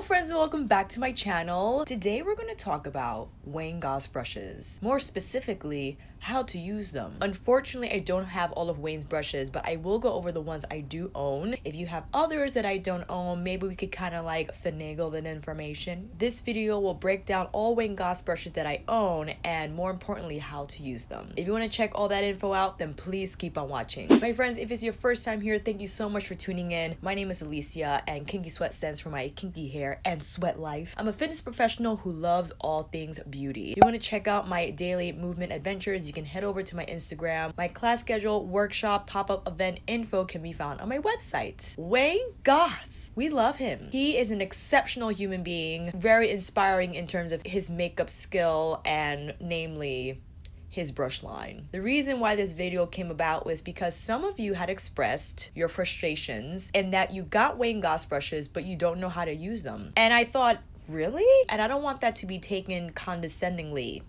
friends, and welcome back to my channel. Today we're going to talk about Wayne Goss brushes. More specifically, how to use them. Unfortunately, I don't have all of Wayne's brushes, but I will go over the ones I do own. If you have others that I don't own, maybe we could kind of like finagle that information. This video will break down all Wayne Goss brushes that I own and more importantly, how to use them. If you want to check all that info out, then please keep on watching. My friends, if it's your first time here, thank you so much for tuning in. My name is Alicia and Kinky Sweat stands for my kinky hair and sweat life. I'm a fitness professional who loves all things beauty. If you want to check out my daily movement adventures, you can head over to my Instagram. My class schedule, workshop, pop-up event info can be found on my website. Wayne Goss. We love him. He is an exceptional human being, very inspiring in terms of his makeup skill and namely his brush line. The reason why this video came about was because some of you had expressed your frustrations and that you got Wayne Goss brushes but you don't know how to use them. And I thought, really? And I don't want that to be taken condescendingly.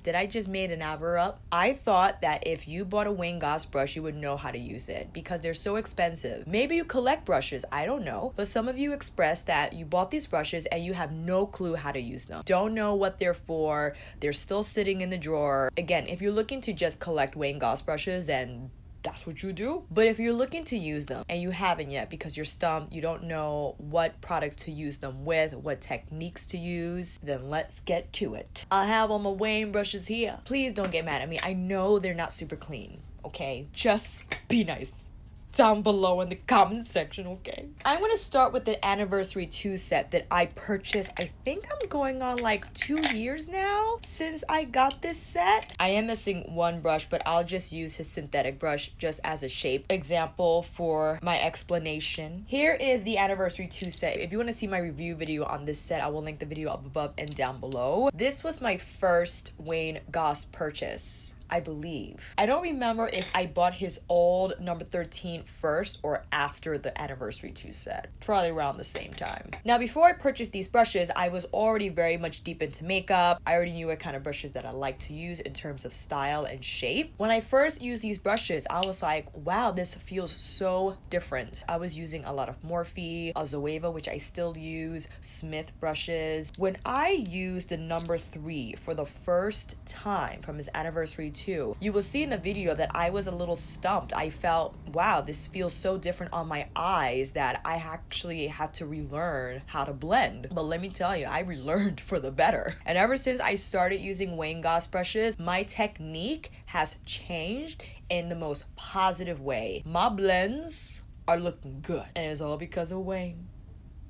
Did I just made an advert up? I thought that if you bought a Wayne Goss brush, you would know how to use it because they're so expensive. Maybe you collect brushes, I don't know. But some of you expressed that you bought these brushes and you have no clue how to use them. Don't know what they're for. They're still sitting in the drawer. Again, if you're looking to just collect Wayne Goss brushes, then that's what you do. But if you're looking to use them and you haven't yet because you're stumped, you don't know what products to use them with, what techniques to use, then let's get to it. I have all my Wayne brushes here. Please don't get mad at me. I know they're not super clean, okay? Just be nice down below in the comment section, okay? I'm gonna start with the Anniversary 2 set that I purchased. I think I'm going on like 2 years now since I got this set. I am missing one brush, but I'll just use his synthetic brush just as a shape example for my explanation. Here is the Anniversary 2 set. If you wanna see my review video on this set, I will link the video up above and down below. This was my first Wayne Goss purchase, I believe. I don't remember if I bought his old number 13 first or after the Anniversary 2 set. Probably around the same time. Now, before I purchased these brushes, I was already very much deep into makeup. I already knew what kind of brushes that I like to use in terms of style and shape. When I first used these brushes, I was like, wow, this feels so different. I was using a lot of Morphe, a Zoeva, which I still use, Smith brushes. When I used the number 3 for the first time from his Anniversary 2, you will see in the video that I was a little stumped. I felt, wow, this feels so different on my eyes that I actually had to relearn how to blend. But let me tell you, I relearned for the better. And ever since I started using Wayne Goss brushes, my technique has changed in the most positive way. My blends are looking good, and it's all because of Wayne.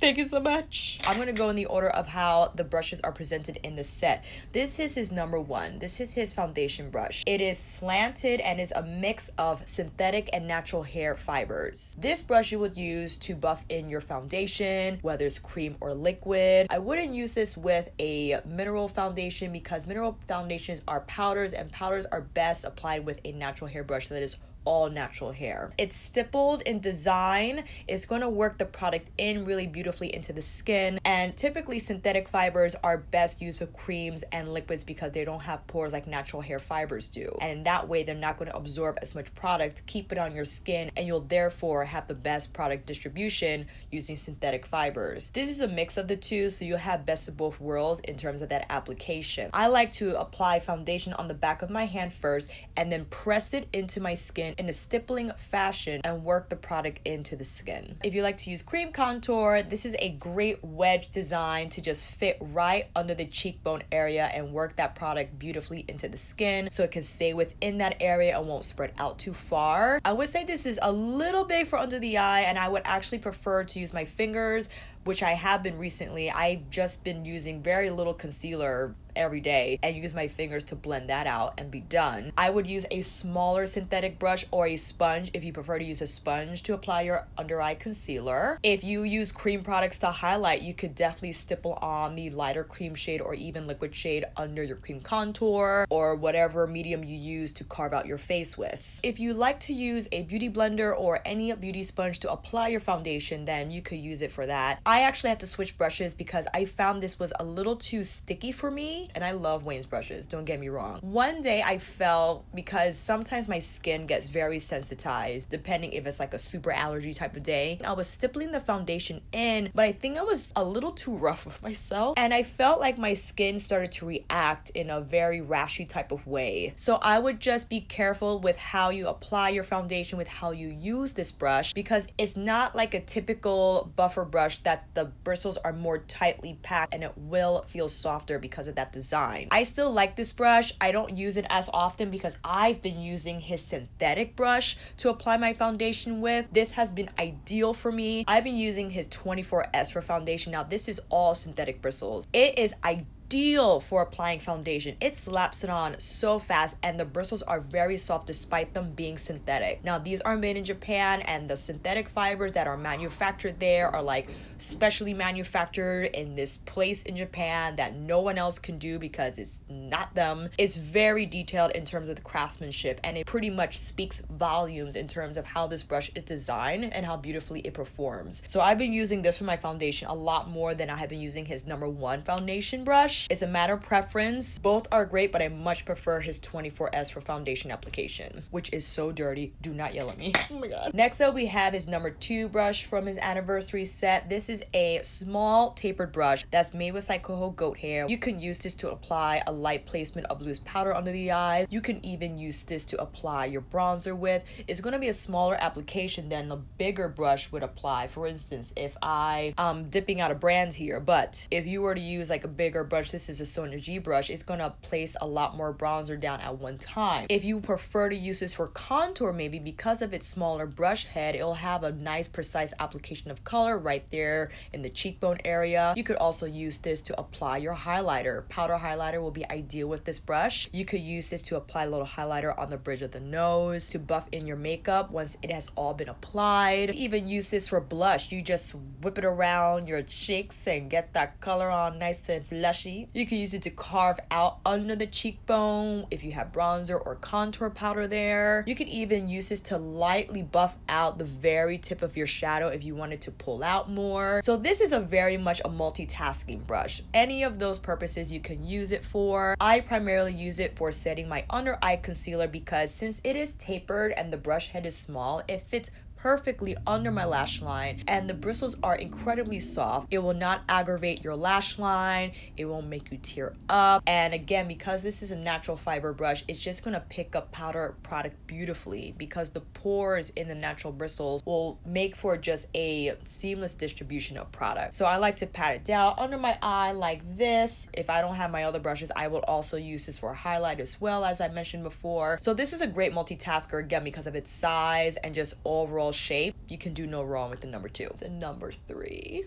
Thank you so much. I'm going to go in the order of how the brushes are presented in the set. This is his number 1. This is his foundation brush. It is slanted and is a mix of synthetic and natural hair fibers. This brush you would use to buff in your foundation, whether it's cream or liquid. I wouldn't use this with a mineral foundation because mineral foundations are powders and powders are best applied with a natural hair brush that is all natural hair. It's stippled in design. It's going to work the product in really beautifully into the skin, and typically synthetic fibers are best used with creams and liquids because they don't have pores like natural hair fibers do, and in that way they're not going to absorb as much product, keep it on your skin, and you'll therefore have the best product distribution using synthetic fibers. This is a mix of the two, so you'll have best of both worlds in terms of that application. I like to apply foundation on the back of my hand first and then press it into my skin in a stippling fashion and work the product into the skin. If you like to use cream contour, this is a great wedge design to just fit right under the cheekbone area and work that product beautifully into the skin so it can stay within that area and won't spread out too far. I would say this is a little big for under the eye, and I would actually prefer to use my fingers, which I have been recently. I've just been using very little concealer every day and use my fingers to blend that out and be done. I would use a smaller synthetic brush or a sponge if you prefer to use a sponge to apply your under eye concealer. If you use cream products to highlight, you could definitely stipple on the lighter cream shade or even liquid shade under your cream contour or whatever medium you use to carve out your face with. If you like to use a beauty blender or any beauty sponge to apply your foundation, then you could use it for that. I actually had to switch brushes because I found this was a little too sticky for me, and I love Wayne's brushes, don't get me wrong. One day I felt, because sometimes my skin gets very sensitized depending if it's like a super allergy type of day, I was stippling the foundation in, but I think I was a little too rough with myself, and I felt like my skin started to react in a very rashy type of way. So I would just be careful with how you apply your foundation, with how you use this brush, because it's not like a typical buffer brush that the bristles are more tightly packed and it will feel softer because of that design. I still like this brush. I don't use it as often because I've been using his synthetic brush to apply my foundation with. This has been ideal for me. I've been using his 24S for foundation. Now this is all synthetic bristles. It is ideal for applying foundation. It slaps it on so fast, and the bristles are very soft despite them being synthetic. Now these are made in Japan, and the synthetic fibers that are manufactured there are like specially manufactured in this place in Japan that no one else can do because it's not them. It's very detailed in terms of the craftsmanship, and it pretty much speaks volumes in terms of how this brush is designed and how beautifully it performs. So I've been using this for my foundation a lot more than I have been using his #1 foundation brush. It's a matter of preference. Both are great, but I much prefer his 24S for foundation application, which is so dirty. Do not yell at me. Oh my god. Next up, we have his #2 brush from his anniversary set. This is a small tapered brush that's made with Saikoho goat hair. You can use this to apply a light placement of loose powder under the eyes. You can even use this to apply your bronzer with. It's going to be a smaller application than the bigger brush would apply. For instance, if I'm dipping out of brands here, but if you were to use like a bigger brush, this is a Sonia G brush, it's going to place a lot more bronzer down at one time. If you prefer to use this for contour, maybe because of its smaller brush head, it'll have a nice precise application of color right there in the cheekbone area. You could also use this to apply your highlighter. Powder highlighter will be ideal with this brush. You could use this to apply a little highlighter on the bridge of the nose, to buff in your makeup once it has all been applied. Even use this for blush. You just whip it around your cheeks and get that color on nice and fleshy. You can use it to carve out under the cheekbone if you have bronzer or contour powder there. You can even use this to lightly buff out the very tip of your shadow if you wanted to pull out more. So this is a very much a multitasking brush. Any of those purposes you can use it for. I primarily use it for setting my under eye concealer because since it is tapered and the brush head is small, it fits perfectly under my lash line, and the bristles are incredibly soft. It will not aggravate your lash line. It won't make you tear up. And again, because this is a natural fiber brush, it's just gonna pick up powder product beautifully because the pores in the natural bristles will make for just a seamless distribution of product. So I like to pat it down under my eye like this. If I don't have my other brushes, I will also use this for a highlight as well, as I mentioned before. So this is a great multitasker, again, because of its size and just overall shape. You can do no wrong with the #2. The #3.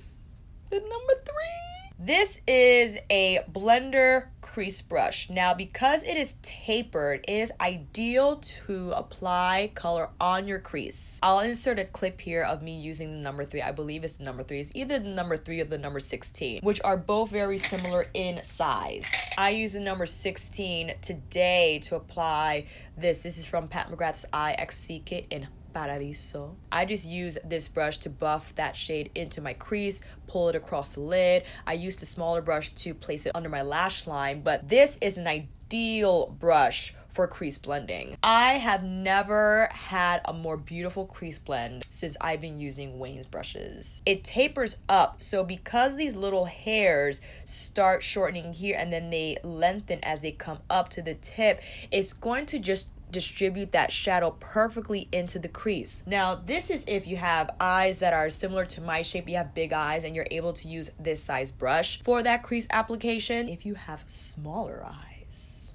This is a blender crease brush. Now, because it is tapered, it is ideal to apply color on your crease. I'll insert a clip here of me using the #3. I believe it's the #3. It's either the #3 or the #16, which are both very similar in size. I use the #16 today to apply this. This is from Pat McGrath's IXC kit in Paradiso. I just use this brush to buff that shade into my crease, pull it across the lid. I used a smaller brush to place it under my lash line, but this is an ideal brush for crease blending. I have never had a more beautiful crease blend since I've been using Wayne's brushes. It tapers up, so because these little hairs start shortening here and then they lengthen as they come up to the tip, it's going to just distribute that shadow perfectly into the crease. Now, this is if you have eyes that are similar to my shape, you have big eyes, and you're able to use this size brush for that crease application. If you have smaller eyes,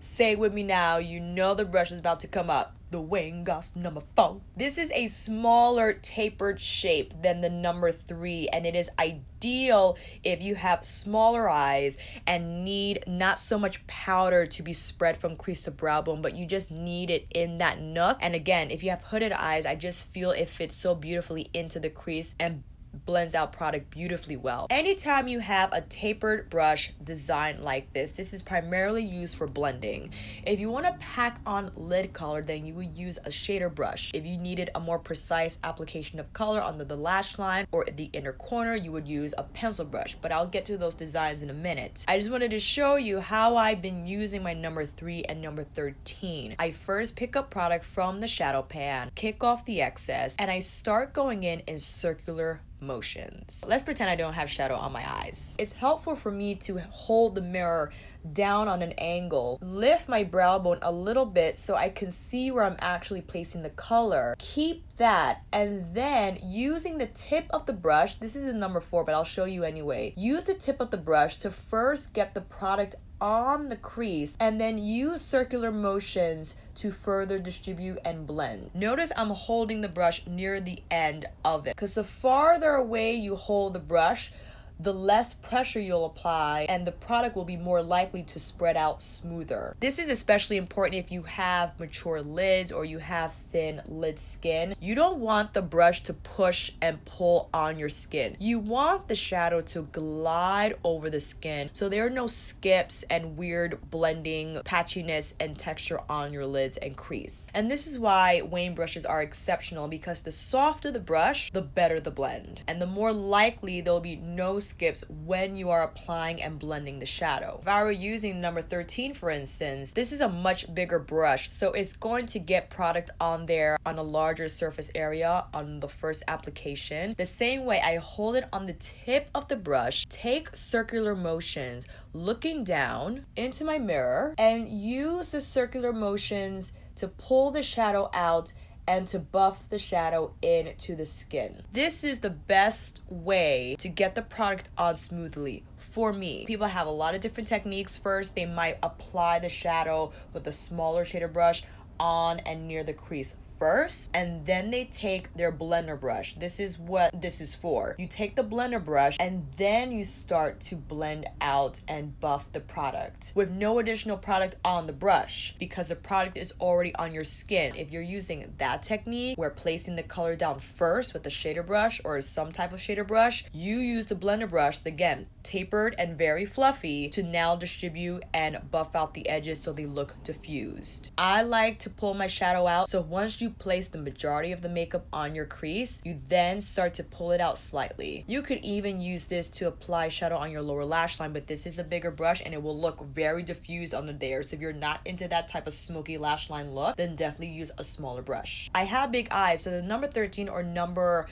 say it with me now, you know the brush is about to come up. The Wayne Goss #4. This is a smaller tapered shape than the #3, and it is ideal if you have smaller eyes and need not so much powder to be spread from crease to brow bone, but you just need it in that nook. And again, if you have hooded eyes, I just feel it fits so beautifully into the crease and blends out product beautifully well. Anytime you have a tapered brush design like this is primarily used for blending. If you want to pack on lid color, then you would use a shader brush. If you needed a more precise application of color under the lash line or the inner corner, you would use a pencil brush, but I'll get to those designs in a minute. I just wanted to show you how I've been using my number 3 and number 13. I first pick up product from the shadow pan, kick off the excess, and I start going in circular motions. Let's pretend I don't have shadow on my eyes. It's helpful for me to hold the mirror down on an angle, lift my brow bone a little bit so I can see where I'm actually placing the color. Keep that, and then using the tip of the brush, this is a number 4, but I'll show you anyway. Use the tip of the brush to first get the product on the crease and then use circular motions to further distribute and blend. Notice I'm holding the brush near the end of it, because the farther away you hold the brush, the less pressure you'll apply and the product will be more likely to spread out smoother. This is especially important if you have mature lids or you have thin lid skin. You don't want the brush to push and pull on your skin. You want the shadow to glide over the skin so there are no skips and weird blending, patchiness, and texture on your lids and crease. And this is why Wayne brushes are exceptional, because the softer the brush, the better the blend. And the more likely there'll be no skips when you are applying and blending the shadow. If I were using number 13, for instance, this is a much bigger brush, so it's going to get product on there on a larger surface area on the first application. The same way, I hold it on the tip of the brush, take circular motions, looking down into my mirror, and use the circular motions to pull the shadow out and to buff the shadow into the skin. This is the best way to get the product on smoothly for me. People have a lot of different techniques. First, they might apply the shadow with a smaller shader brush on and near the crease first, and then they take their blender brush. This is what this is for. You take the blender brush and then you start to blend out and buff the product with no additional product on the brush, because the product is already on your skin. If you're using that technique where placing the color down first with a shader brush or some type of shader brush, you use the blender brush, again, tapered and very fluffy, to now distribute and buff out the edges so they look diffused. I like to pull my shadow out, so once you place the majority of the makeup on your crease, you then start to pull it out slightly. You could even use this to apply shadow on your lower lash line, but this is a bigger brush and it will look very diffused under there. So if you're not into that type of smoky lash line look, then definitely use a smaller brush. I have big eyes, so the number 13 or number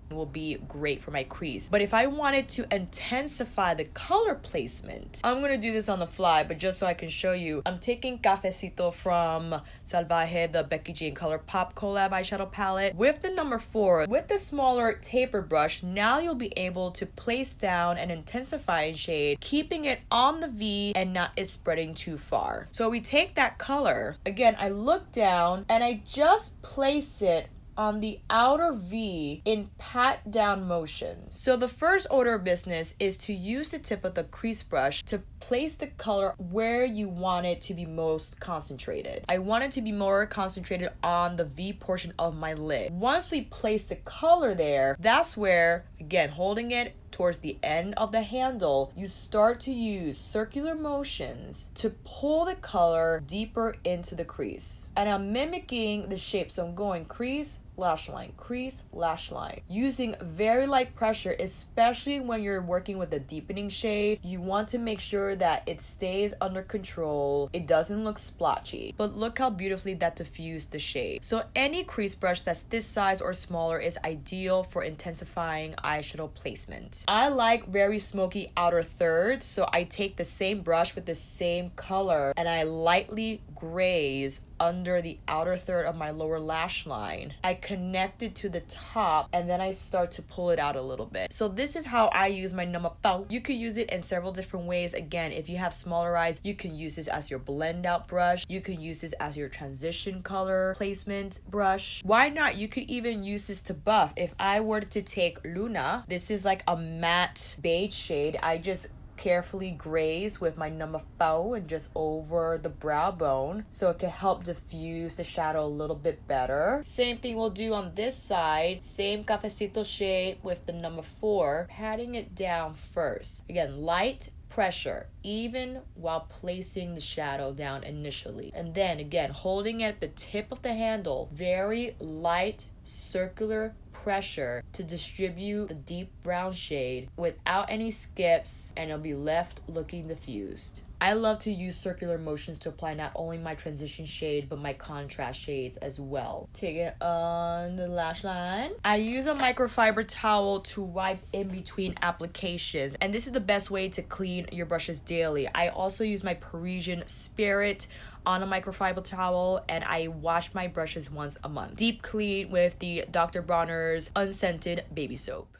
will be great for my crease. But if I wanted to intensify the color placement, I'm gonna do this on the fly, but just so I can show you, I'm taking Cafecito from Salvaje, the Becky G and Color Pop collab eyeshadow palette, with the number 4. With the smaller taper brush, now you'll be able to place down an intensifying shade, keeping it on the V and not it spreading too far. So we take that color, again, I look down and I just place it on the outer V in pat down motions. So the first order of business is to use the tip of the crease brush to place the color where you want it to be most concentrated. I want it to be more concentrated on the V portion of my lid. Once we place the color there, that's where, again, holding it towards the end of the handle, you start to use circular motions to pull the color deeper into the crease. And I'm mimicking the shape, so I'm going crease, lash line, crease, lash line, using very light pressure, especially when you're working with a deepening shade. You want to make sure that it stays under control, it doesn't look splotchy, but look how beautifully that diffused the shade. So any crease brush that's this size or smaller is ideal for intensifying eyeshadow placement. I like very smoky outer thirds, so I take the same brush with the same color and I lightly graze under the outer third of my lower lash line. I connect it to the top and then I start to pull it out a little bit. So this is how I use my NUMBA FO. You could use it in several different ways. Again, if you have smaller eyes, you can use this as your blend out brush. You can use this as your transition color placement brush. Why not? You could even use this to buff. If I were to take Luna, this is like a matte beige shade. I just carefully graze with my NUMBA FO and just over the brow bone so it can help diffuse the shadow a little bit better. Same thing we'll do on this side. Same cafecito shade with the NUMBA 4, patting it down first. Again, light pressure, even while placing the shadow down initially. And then again, holding at the tip of the handle, very light circular pressure to distribute the deep brown shade without any skips, and it'll be left looking diffused. I love to use circular motions to apply not only my transition shade but my contrast shades as well. Take it on the lash line. I use a microfiber towel to wipe in between applications, and this is the best way to clean your brushes daily. I also use my Parisian Spirit on a microfiber towel, and I wash my brushes once a month. Deep clean with the Dr. Bronner's unscented baby soap.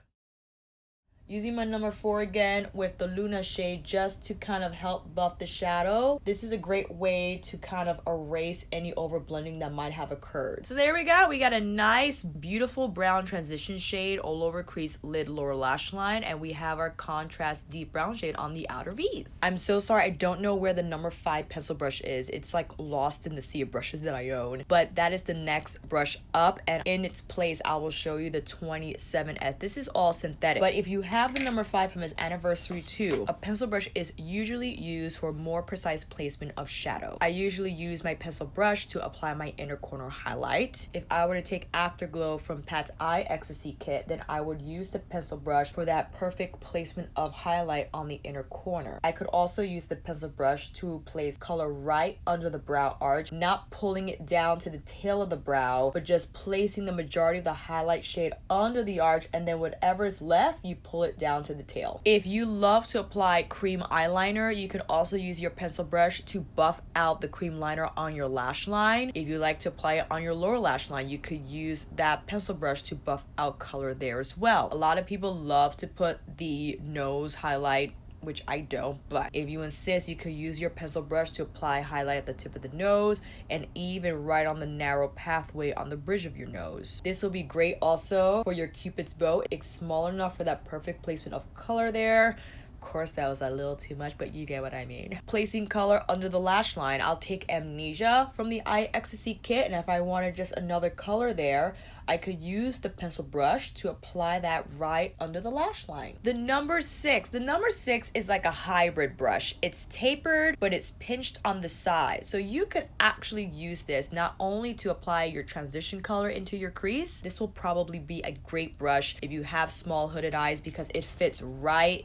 Using my NUMBA 4 again with the Luna shade just to kind of help buff the shadow. This is a great way to kind of erase any overblending that might have occurred. So there we go. We got a nice, beautiful brown transition shade all over crease, lid, lower lash line, and we have our contrast deep brown shade on the outer V's. I'm so sorry, I don't know where the NUMBA 5 pencil brush is. It's like lost in the sea of brushes that I own. But that is the next brush up, and in its place, I will show you the 27S. This is all synthetic, but if you have the NUMBA 5 from his anniversary too, a pencil brush is usually used for more precise placement of shadow. I usually use my pencil brush to apply my inner corner highlight. If I were to take Afterglow from Pat's Eye Ecstasy kit, then I would use the pencil brush for that perfect placement of highlight on the inner corner. I could also use the pencil brush to place color right under the brow arch, not pulling it down to the tail of the brow, but just placing the majority of the highlight shade under the arch, and then whatever is left, you pull it down to the tail. If you love to apply cream eyeliner, you could also use your pencil brush to buff out the cream liner on your lash line. If you like to apply it on your lower lash line, you could use that pencil brush to buff out color there as well. A lot of people love to put the nose highlight, which I don't, but if you insist, you could use your pencil brush to apply highlight at the tip of the nose and even right on the narrow pathway on the bridge of your nose. This will be great also for your Cupid's bow. It's small enough for that perfect placement of color there. Of course, that was a little too much, but you get what I mean. Placing color under the lash line, I'll take Amnesia from the Eye Ecstasy kit, and if I wanted just another color there, I could use the pencil brush to apply that right under the lash line. The NUMBA 6. The NUMBA 6 is like a hybrid brush. It's tapered, but it's pinched on the side. So you could actually use this not only to apply your transition color into your crease. This will probably be a great brush if you have small hooded eyes because it fits right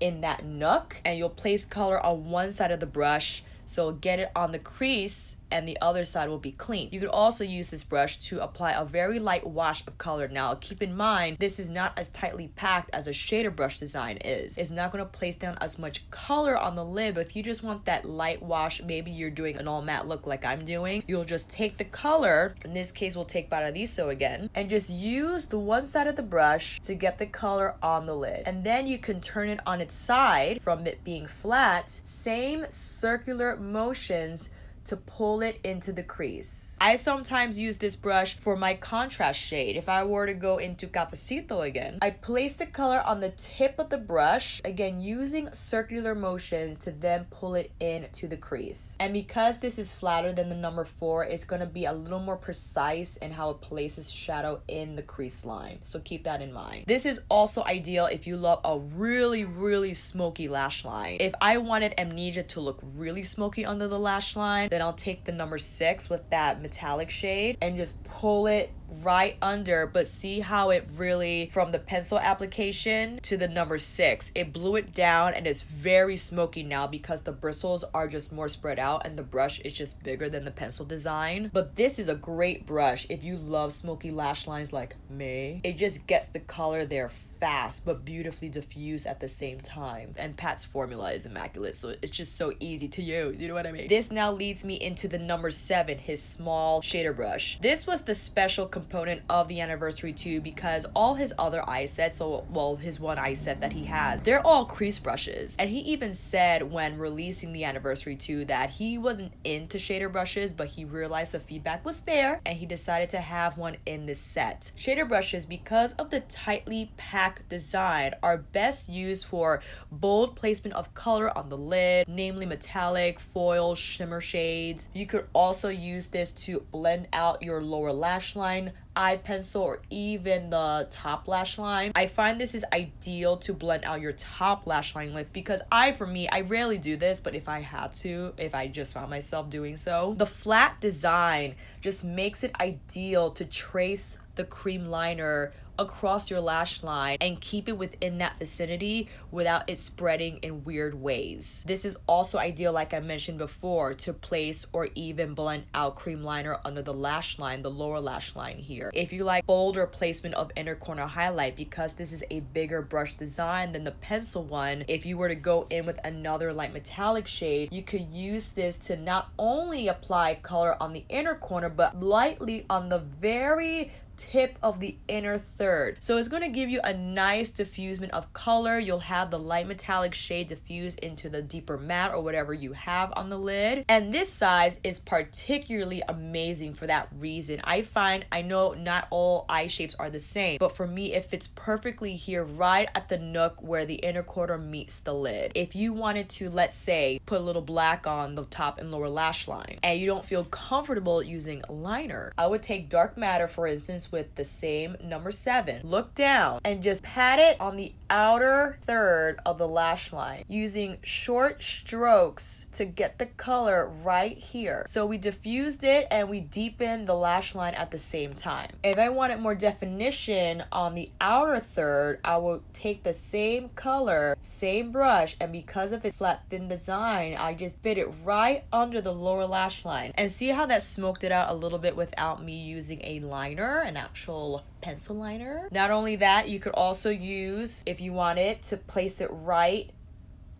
in that nook, and you'll place color on one side of the brush so get it on the crease and the other side will be clean. You could also use this brush to apply a very light wash of color. Now keep in mind, this is not as tightly packed as a shader brush design is. It's not going to place down as much color on the lid, but if you just want that light wash, maybe you're doing an all matte look like I'm doing, you'll just take the color, in this case we'll take Paradiso again, and just use the one side of the brush to get the color on the lid. And then you can turn it on its side from it being flat, same circular motions to pull it into the crease. I sometimes use this brush for my contrast shade. If I were to go into Cafecito again, I place the color on the tip of the brush, again using circular motion to then pull it into the crease. And because this is flatter than the NUMBA 4, it's gonna be a little more precise in how it places shadow in the crease line. So keep that in mind. This is also ideal if you love a really smoky lash line. If I wanted Amnesia to look really smoky under the lash line, then I'll take the NUMBA 6 with that metallic shade and just pull it right under, but see how it really, from the pencil application to the NUMBA 6, it blew it down and it's very smoky now because the bristles are just more spread out and the brush is just bigger than the pencil design. But this is a great brush if you love smoky lash lines like me. It just gets the color there fast but beautifully diffused at the same time, and Pat's formula is immaculate, so it's just so easy to use, you know what I mean? This now leads me into the NUMBA 7, his small shader brush. This was the special component of the Anniversary 2 because all his other eye sets, so well, his one eye set that he has, they're all crease brushes. And he even said when releasing the Anniversary 2 that he wasn't into shader brushes, but he realized the feedback was there and he decided to have one in this set. Shader brushes, because of the tightly packed design, are best used for bold placement of color on the lid, namely metallic, foil, shimmer shades. You could also use this to blend out your lower lash line, eye pencil, or even the top lash line. I find this is ideal to blend out your top lash line with because for me, I rarely do this, but if I had to, if I just found myself doing so, the flat design just makes it ideal to trace the cream liner across your lash line and keep it within that vicinity without it spreading in weird ways. This is also ideal, like I mentioned before, to place or even blend out cream liner under the lash line, the lower lash line here. If you like bolder placement of inner corner highlight, because this is a bigger brush design than the pencil one, if you were to go in with another light metallic shade, you could use this to not only apply color on the inner corner, but lightly on the very tip of the inner third. So it's going to give you a nice diffusement of color. You'll have the light metallic shade diffuse into the deeper matte or whatever you have on the lid. And this size is particularly amazing for that reason. I know not all eye shapes are the same, but for me, it fits perfectly here right at the nook where the inner corner meets the lid. If you wanted to, let's say, put a little black on the top and lower lash line and you don't feel comfortable using liner, I would take dark matter, for instance, with the same number 7. Look down and just pat it on the outer third of the lash line using short strokes to get the color right here. So we diffused it and we deepened the lash line at the same time. If I wanted more definition on the outer third, I will take the same color, same brush, and because of its flat thin design, I just fit it right under the lower lash line. And see how that smoked it out a little bit without me using a liner, an actual pencil liner. Not only that, you could also use, if you wanted to place it right,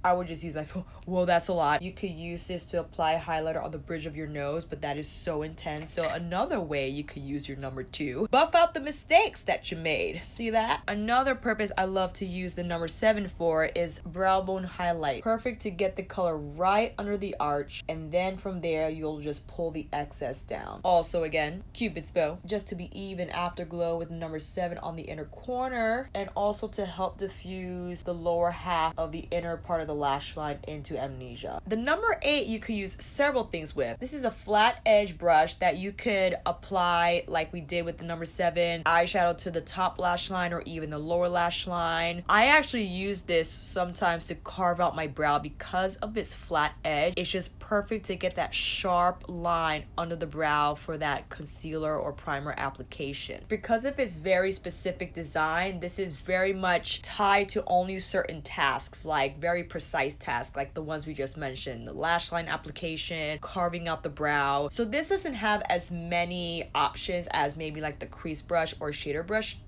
I would just use my phone. Whoa, that's a lot. You could use this to apply highlighter on the bridge of your nose, but that is so intense. So another way you could use your number 2, buff out the mistakes that you made. See that? Another purpose I love to use the number 7 for is brow bone highlight. Perfect to get the color right under the arch, and then from there you'll just pull the excess down. Also, again, Cupid's bow, just to be even afterglow with number 7 on the inner corner, and also to help diffuse the lower half of the inner part of the lash line into amnesia. The number 8 you could use several things with. This is a flat edge brush that you could apply like we did with the number 7 eyeshadow to the top lash line or even the lower lash line. I actually use this sometimes to carve out my brow because of its flat edge. It's just perfect to get that sharp line under the brow for that concealer or primer application. Because of its very specific design, this is very much tied to only certain tasks, like very precise tasks like the ones we just mentioned, the lash line application, carving out the brow. So this doesn't have as many options as maybe like the crease brush or shader brush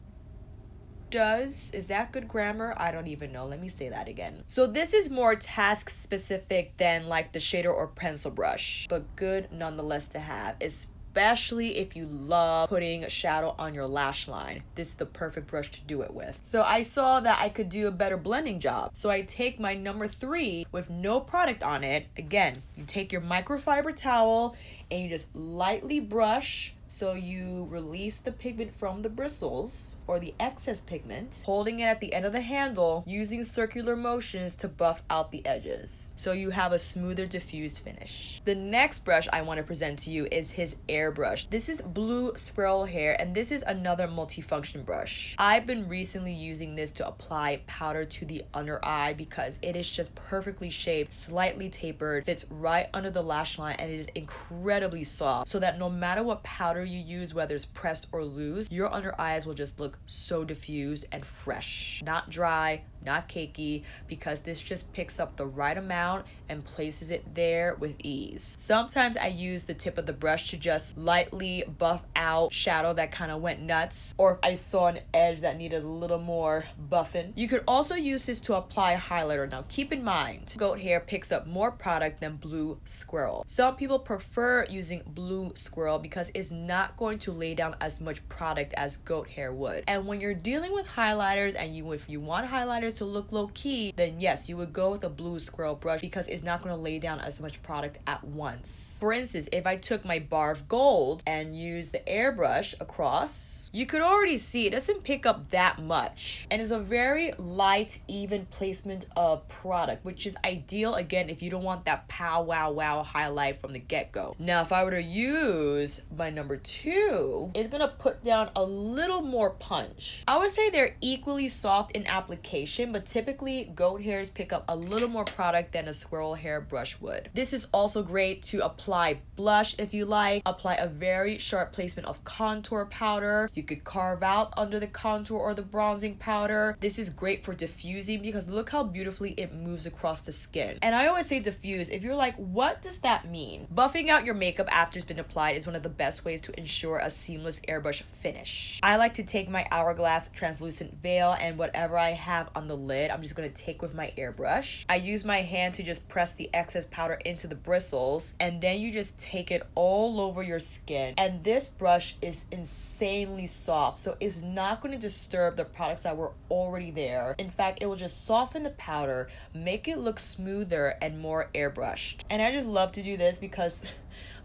does. Is that good grammar? I don't even know. Let me say that again. So this is more task specific than like the shader or pencil brush, but good nonetheless to have, especially if you love putting a shadow on your lash line. This is the perfect brush to do it with. So I saw that I could do a better blending job. So I take my number 3 with no product on it. Again, you take your microfiber towel and you just lightly brush so you release the pigment from the bristles or the excess pigment, holding it at the end of the handle, using circular motions to buff out the edges so you have a smoother diffused finish. The next brush I want to present to you is his Airbrush. This is blue squirrel hair, and this is another multifunction brush. I've been recently using this to apply powder to the under eye because it is just perfectly shaped, slightly tapered, fits right under the lash line, and it is incredibly soft so that no matter what powder you use, whether it's pressed or loose, your under eyes will just look so diffused and fresh. Not dry, not cakey, because this just picks up the right amount and places it there with ease. Sometimes I use the tip of the brush to just lightly buff out shadow that kind of went nuts, or if I saw an edge that needed a little more buffing. You could also use this to apply highlighter. Now keep in mind, goat hair picks up more product than blue squirrel. Some people prefer using blue squirrel because it's not going to lay down as much product as goat hair would. And when you're dealing with highlighters and if you want highlighters to look low key, then yes, you would go with a blue squirrel brush because it's not going to lay down as much product at once. For instance, if I took my bar of gold and used the airbrush across, you could already see it doesn't pick up that much, and it's a very light, even placement of product, which is ideal again if you don't want that pow wow wow highlight from the get-go. Now if I were to use my number 2, it's gonna put down a little more punch. I would say they're equally soft in application, but typically goat hairs pick up a little more product than a squirrel hair brush would. This is also great to apply blush if you like, apply a very sharp placement of contour powder. You could carve out under the contour or the bronzing powder. This is great for diffusing because look how beautifully it moves across the skin. And I always say diffuse. If you're like, what does that mean? Buffing out your makeup after it's been applied is one of the best ways to ensure a seamless airbrush finish. I like to take my Hourglass translucent veil and whatever I have on the lid, I'm just going to take with my airbrush. I use my hand to just press the excess powder into the bristles, and then you just take it all over your skin. And this brush is insanely soft, so it's not going to disturb the products that were already there. In fact, it will just soften the powder, make it look smoother and more airbrushed. And I just love to do this because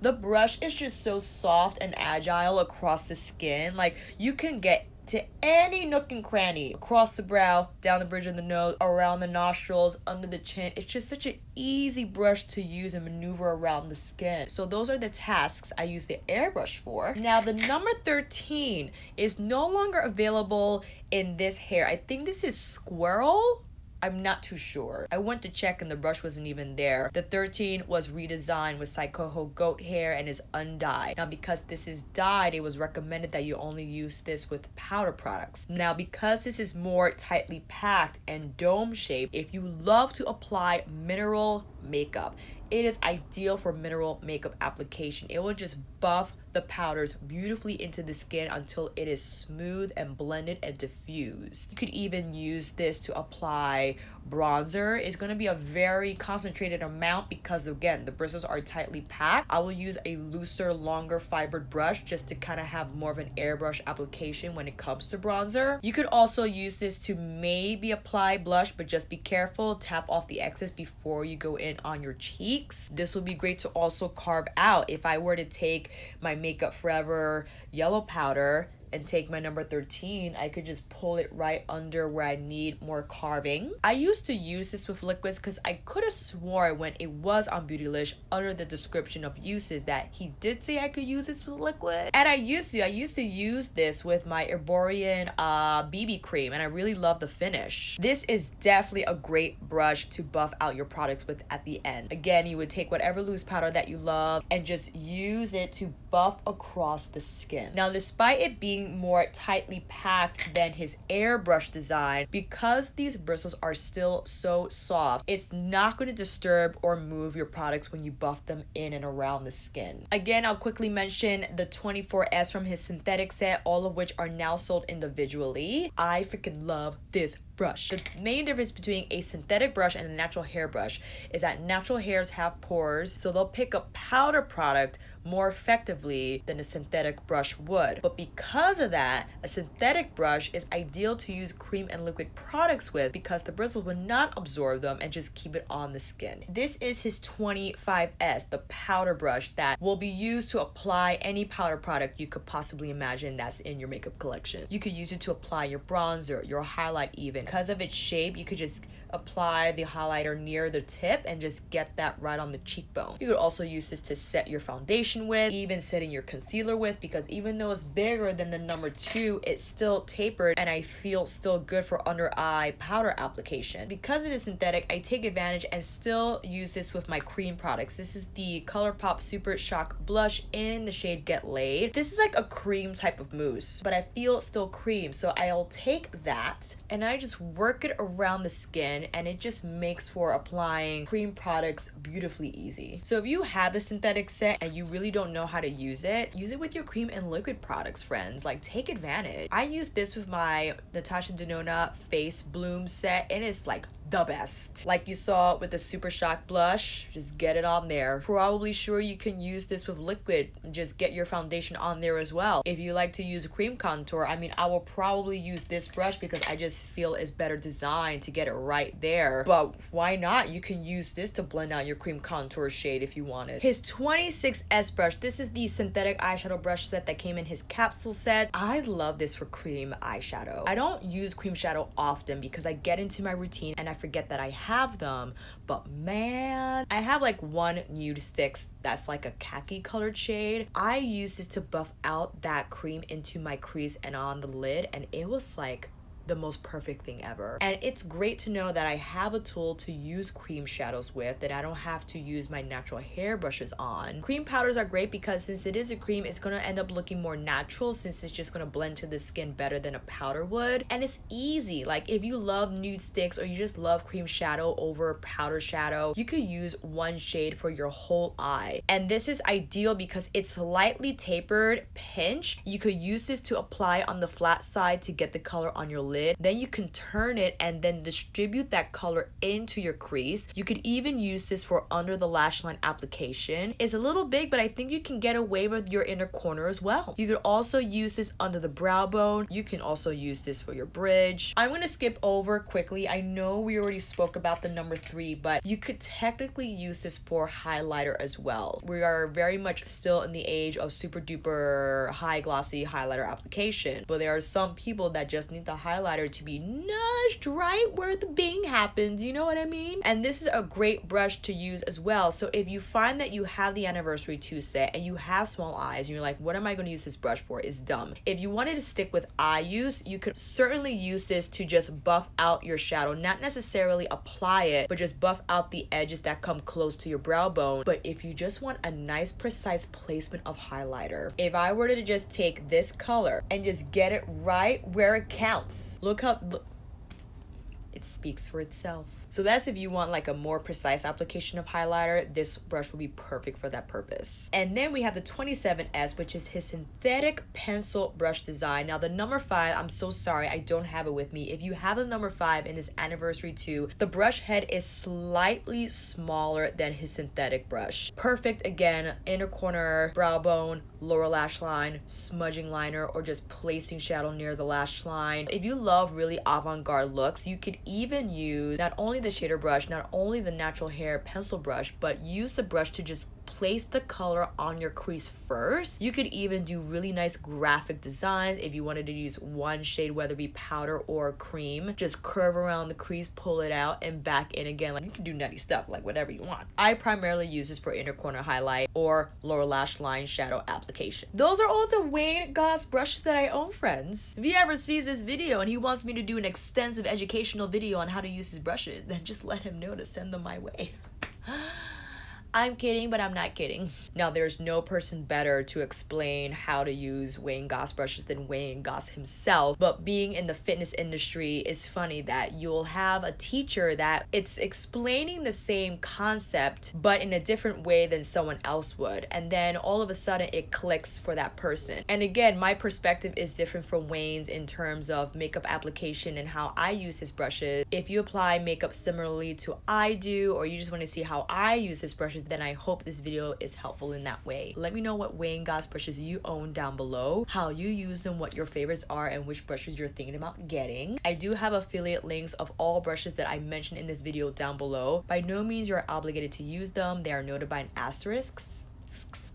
the brush is just so soft and agile across the skin. Like, you can get to any nook and cranny, across the brow, down the bridge of the nose, around the nostrils, under the chin. It's just such an easy brush to use and maneuver around the skin. So those are the tasks I use the airbrush for. Now the number 13 is no longer available in this hair. I think this is Squirrel. I'm not too sure. I went to check and the brush wasn't even there. The 13 was redesigned with Psychoho goat hair and is undyed. Now because this is dyed, it was recommended that you only use this with powder products. Now because this is more tightly packed and dome shaped, if you love to apply mineral makeup, it is ideal for mineral makeup application. It will just buff the powders beautifully into the skin until it is smooth and blended and diffused. You could even use this to apply bronzer. It's going to be a very concentrated amount because again, the bristles are tightly packed. I will use a looser, longer fibered brush just to kind of have more of an airbrush application when it comes to bronzer. You could also use this to maybe apply blush, but just be careful. Tap off the excess before you go in on your cheeks. This would be great to also carve out. If I were to take my Makeup Forever yellow powder and take my number 13, I could just pull it right under where I need more carving. I used to use this with liquids because I could have swore when it was on Beautylish under the description of uses that he did say I could use this with liquid. And I used to use this with my Herborian BB cream, and I really love the finish. This is definitely a great brush to buff out your products with at the end. Again, you would take whatever loose powder that you love and just use it to buff across the skin. Now, despite it being more tightly packed than his airbrush design, because these bristles are still so soft, it's not going to disturb or move your products when you buff them in and around the skin. Again, I'll quickly mention the 24S from his synthetic set, all of which are now sold individually. I freaking love this brush. The main difference between a synthetic brush and a natural hair brush is that natural hairs have pores, so they'll pick up powder product more effectively than a synthetic brush would. But because of that, a synthetic brush is ideal to use cream and liquid products with because the bristles will not absorb them and just keep it on the skin. This is his 25S, the powder brush that will be used to apply any powder product you could possibly imagine that's in your makeup collection. You could use it to apply your bronzer, your highlight even. Because of its shape, you could just apply the highlighter near the tip and just get that right on the cheekbone. You could also use this to set your foundation with, even setting your concealer with, because even though it's bigger than the number 2, it's still tapered and I feel still good for under eye powder application. Because it is synthetic, I take advantage and still use this with my cream products. This is the ColourPop Super Shock Blush in the shade Get Laid. This is like a cream type of mousse, but I feel still cream, so I'll take that and I just work it around the skin, and it just makes for applying cream products beautifully easy. So if you have the synthetic set and you really don't know how to use it with your cream and liquid products, friends. Like, take advantage. I use this with my Natasha Denona Face Bloom set, and it's like the best. Like you saw with the Super Shock blush, just get it on there. Probably sure you can use this with liquid, just get your foundation on there as well. If you like to use a cream contour, I mean, I will probably use this brush because I just feel it's better designed to get it right there. But why not? You can use this to blend out your cream contour shade if you wanted. His 26S brush, this is the synthetic eyeshadow brush set that came in his capsule set. I love this for cream eyeshadow. I don't use cream shadow often because I get into my routine and I forget that I have them, but man, I have like one nude sticks that's like a khaki colored shade. I used this to buff out that cream into my crease and on the lid, and it was like the most perfect thing ever. And it's great to know that I have a tool to use cream shadows with that I don't have to use my natural hair brushes on. Cream powders are great because since it is a cream, it's gonna end up looking more natural since it's just gonna blend to the skin better than a powder would. And it's easy. Like, if you love nude sticks or you just love cream shadow over powder shadow, you could use one shade for your whole eye. And this is ideal because it's lightly tapered pinch. You could use this to apply on the flat side to get the color on your lid. Then you can turn it and then distribute that color into your crease. You could even use this for under the lash line application. It's a little big, but I think you can get away with your inner corner as well. You could also use this under the brow bone. You can also use this for your bridge. I'm gonna skip over quickly. I know we already spoke about the number 3, but you could technically use this for highlighter as well. We are very much still in the age of super duper high glossy highlighter application, but there are some people that just need the highlighter to be nudged right where the bing happens, you know what I mean? And this is a great brush to use as well. So if you find that you have the Anniversary 2 set and you have small eyes and you're like, what am I going to use this brush for? It's dumb. If you wanted to stick with eye use, you could certainly use this to just buff out your shadow, not necessarily apply it, but just buff out the edges that come close to your brow bone. But if you just want a nice precise placement of highlighter, if I were to just take this color and just get it right where it counts, look, it speaks for itself. So that's if you want like a more precise application of highlighter, this brush will be perfect for that purpose. And then we have the 27S, which is his synthetic pencil brush design. Now the number 5, I'm so sorry, I don't have it with me. If you have the number 5 in this Anniversary 2, the brush head is slightly smaller than his synthetic brush. Perfect, again, inner corner, brow bone, lower lash line, smudging liner, or just placing shadow near the lash line. If you love really avant-garde looks, you could even use not only the shader brush, not only the natural hair pencil brush, but use the brush to just place the color on your crease first. You could even do really nice graphic designs if you wanted to use one shade, whether it be powder or cream. Just curve around the crease, pull it out, and back in again. Like, you can do nutty stuff, like whatever you want. I primarily use this for inner corner highlight or lower lash line shadow application. Those are all the Wayne Goss brushes that I own, friends. If he ever sees this video and he wants me to do an extensive educational video on how to use his brushes, then just let him know to send them my way. I'm kidding, but I'm not kidding. Now, there's no person better to explain how to use Wayne Goss brushes than Wayne Goss himself. But being in the fitness industry, is funny that you'll have a teacher that it's explaining the same concept, but in a different way than someone else would. And then all of a sudden it clicks for that person. And again, my perspective is different from Wayne's in terms of makeup application and how I use his brushes. If you apply makeup similarly to I do, or you just want to see how I use his brushes, then I hope this video is helpful in that way. Let me know what Wayne Goss brushes you own down below, how you use them, what your favorites are, and which brushes you're thinking about getting. I do have affiliate links of all brushes that I mentioned in this video down below. By no means you're obligated to use them. They are noted by an asterisk.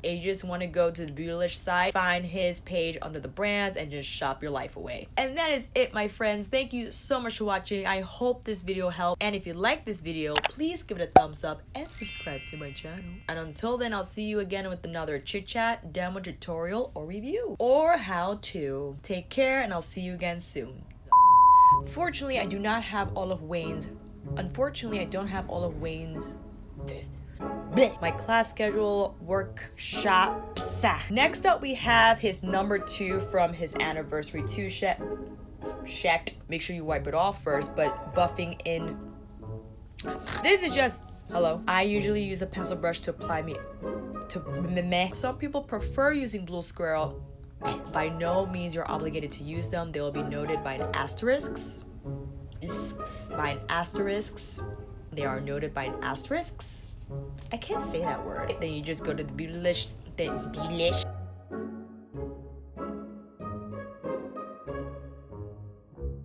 And you just want to go to the Beautylish site, find his page under the brands, and just shop your life away. And that is it, my friends. Thank you so much for watching. I hope this video helped. And if you like this video, please give it a thumbs up and subscribe to my channel. And until then, I'll see you again with another chit chat, demo, tutorial, or review, or how to. Take care, and I'll see you again soon. Unfortunately, I do not have all of Wayne's. Unfortunately, I don't have all of Wayne's. My class schedule, workshops. Next up, we have his number 2 from his anniversary 2 set. Make sure you wipe it off first, but buffing in. This is just, hello. I usually use a pencil brush to apply Some people prefer using blue squirrel. By no means you're obligated to use them. They will be noted by an asterisk. They are noted by an asterisk. I can't say that word. Then you just go to the Beautylish.